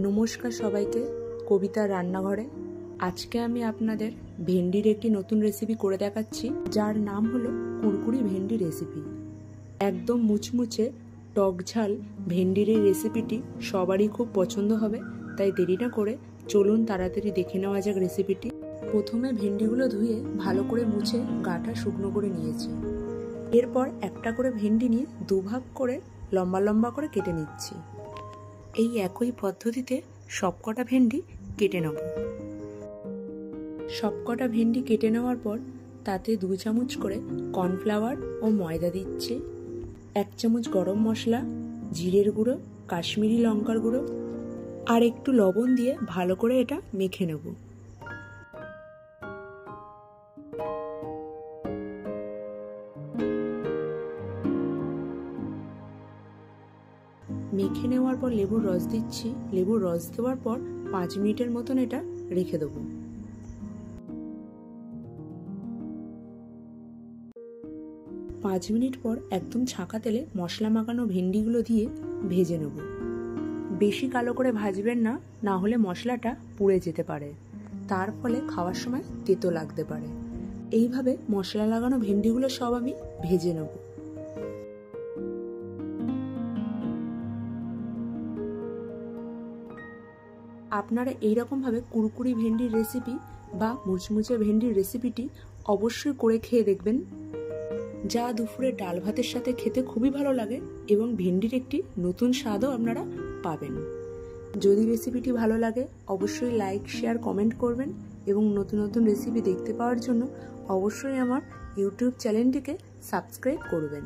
নমস্কার সবাইকে, কবিতার রান্নাঘরে। আজকে আমি আপনাদের ভেন্ডির একটি নতুন রেসিপি করে দেখাচ্ছি, যার নাম হলো কুরকুরি ভেন্ডি রেসিপি। একদম মুচমুচে টক ঝাল ভেন্ডির এই রেসিপিটি সবারই খুব পছন্দ হবে, তাই দেরি না করে চলুন তাড়াতাড়ি দেখে নেওয়া যাক রেসিপিটি। প্রথমে ভেন্ডিগুলো ধুয়ে ভালো করে মুছে গাটা শুকনো করে নিয়েছি। এরপর একটা করে ভেন্ডি নিয়ে দুভাগ করে লম্বা লম্বা করে কেটে নিচ্ছি। এই একই পদ্ধতিতে সবকটা ভেন্ডি কেটে নেব। সবকটা ভেন্ডি কেটে নেওয়ার পর তাতে 2 চামচ করে কর্নফ্লাওয়ার ও ময়দা দিচ্ছি, 1 চামচ গরম মশলা, জিরের গুঁড়ো, কাশ্মীরি লঙ্কার গুঁড়ো আর একটু লবণ দিয়ে ভালো করে এটা মেখে নেব। মেখে নেওয়ার পর লেবুর রস দিচ্ছি। লেবুর রস দেওয়ার পর 5 মিনিটের মতন এটা রেখে দেবো। 5 মিনিট পর একদম ছাঁকা তেলে মশলা মাখানো ভেন্ডিগুলো দিয়ে ভেজে নেব। বেশি কালো করে ভাজবেন না, না হলে মশলাটা পুড়ে যেতে পারে, তার ফলে খাওয়ার সময় তেতো লাগতে পারে। এইভাবে মশলা লাগানো ভেন্ডিগুলো সব আমি ভেজে নেব। আপনারা এইরকমভাবে কুরকুরি ভেন্ডির রেসিপি বা মুচমুচে ভেন্ডির রেসিপিটি অবশ্যই করে খেয়ে দেখবেন, যা দুপুরে ডাল ভাতের সাথে খেতে খুবই ভালো লাগে এবং ভেন্ডির একটি নতুন স্বাদও আপনারা পাবেন। যদি রেসিপিটি ভালো লাগে অবশ্যই লাইক, শেয়ার, কমেন্ট করবেন এবং নতুন নতুন রেসিপি দেখতে পাওয়ার জন্য অবশ্যই আমার ইউটিউব চ্যানেলটিকে সাবস্ক্রাইব করবেন।